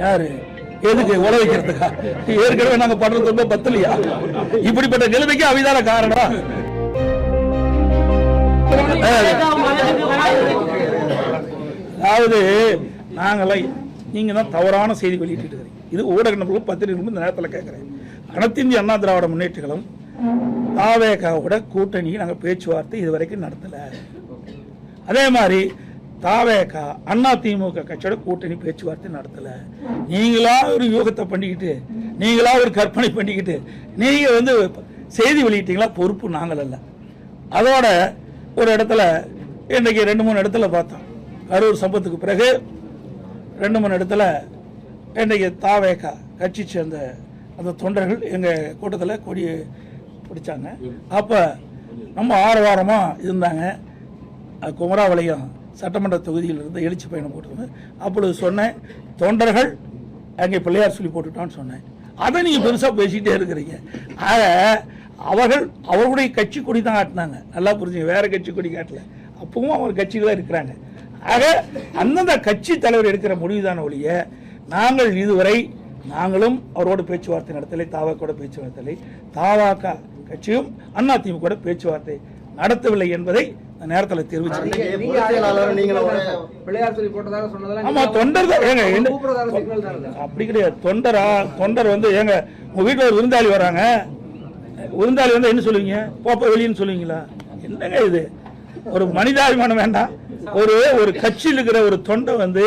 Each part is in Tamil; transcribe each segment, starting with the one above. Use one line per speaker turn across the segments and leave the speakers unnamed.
யாரு எதுக்கு உழ வைக்கிறதுக்கா? ஏற்கனவே நாங்க படுறது ரொம்ப பத்தலையா? இப்படிப்பட்ட நிலைமைக்கு அவைதான காரணம். அதாவது நாங்களாம் நீங்க தான் தவறான செய்தி வெளியிட்டு இருக்கிறீங்க. இது ஊடக நபர்களும் பத்திரிகைகளும் இந்த நேரத்தில் கேட்கிறேன். அனைத்து இந்திய அண்ணா திராவிட முன்னேற்றங்களும் தாவேகாவோட கூட்டணி நாங்கள் பேச்சுவார்த்தை இதுவரைக்கும் நடத்தல. அதே மாதிரி தாவேகா அண்ணா திமுக கட்சியோட கூட்டணி பேச்சுவார்த்தை நடத்தல. நீங்களா ஒரு யோகத்தை பண்ணிக்கிட்டு, நீங்களா ஒரு கற்பனை பண்ணிக்கிட்டு நீங்க வந்து செய்தி வெளியிட்டீங்களா? பொறுப்பு நாங்கள் அல்ல. அதோட ஒரு இடத்துல இன்றைக்கு 2-3 இடத்துல பார்த்தோம். கரூர் சம்பவத்துக்கு பிறகு 2-3 இடத்துல இன்றைக்கு தாவேகா கட்சி சேர்ந்த அந்த தொண்டர்கள் எங்கள் கூட்டத்தில் கொடி பிடிச்சாங்க. அப்போ நம்ம ஆரவாரமாக இருந்தாங்க. குமராவளையம் சட்டமன்ற தொகுதியில் இருந்து எழுச்சி பயணம் போட்டுருந்தேன். அப்பொழுது சொன்னேன், தொண்டர்கள் அங்கே பிள்ளையார் சொல்லி போட்டுட்டான்னு சொன்னேன். அதை நீங்கள் பெருசாக பேசிக்கிட்டே இருக்கிறீங்க. ஆக அவர்களுடைய கட்சி கொடி தான் காட்டினாங்க. நல்லா புரிஞ்சுங்க, வேற கட்சி கொடி காட்டல. அப்பவும் அவர் கட்சிகளாக இருக்கிறாங்க. ஆக அந்தந்த கட்சி தலைவர் எடுக்கிற முடிவுதான ஒழிய நாங்கள் இதுவரை நாங்களும் அவரோட பேச்சுவார்த்தை நடத்தலை, தாவாக்கோட பேச்சுவார்த்தை, தாவாக கட்சியும் அண்ணா திமுக பேச்சுவார்த்தை நடத்தவில்லை என்பதை நேரத்தில் தெரிவிச்சு. ஆமா, தொண்டர் தான் ஏங்க, அப்படி கிடையாது. தொண்டர் வந்து ஏங்க உங்க வீட்டில் ஒரு விருந்தாளி வராங்க, விருந்தாளி வந்து என்ன சொல்லுவீங்க? போப்ப வெளியின்னு சொல்லுவீங்களா? என்னங்க இது? ஒரு மனிதாபிமானம் வேண்டாம். ஒரு கட்சியில் இருக்கிற ஒரு தொண்டை வந்து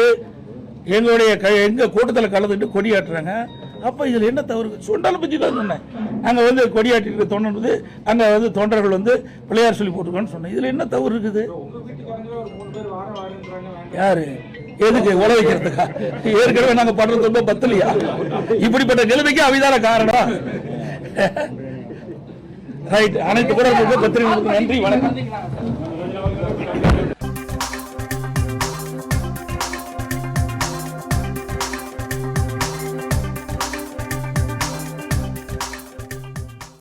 எங்க கூட்டத்தில் கலந்துட்டு கொடியாட்டுறாங்க. அப்ப இதுல என்ன தவறு? சுண்டலை பற்றி தான் சொன்னேன். அங்க வந்து கொடியாட்டி தொண்டர் வந்து அங்க வந்து தொண்டர்கள் வந்து பிள்ளையார் சொல்லி போட்டுருக்கோன்னு சொன்னேன். இதுல என்ன தவறு இருக்குது? யாரு எதுக்கு உழ வைக்கிறதுக்கா? ஏற்கனவே நாங்க படுறது ரொம்ப பத்தலையா? இப்படிப்பட்ட நிலைமைக்கு அவைதான காரணம். ரைட். அனைத்து கூட பத்திரிகை நன்றி, வணக்கம்.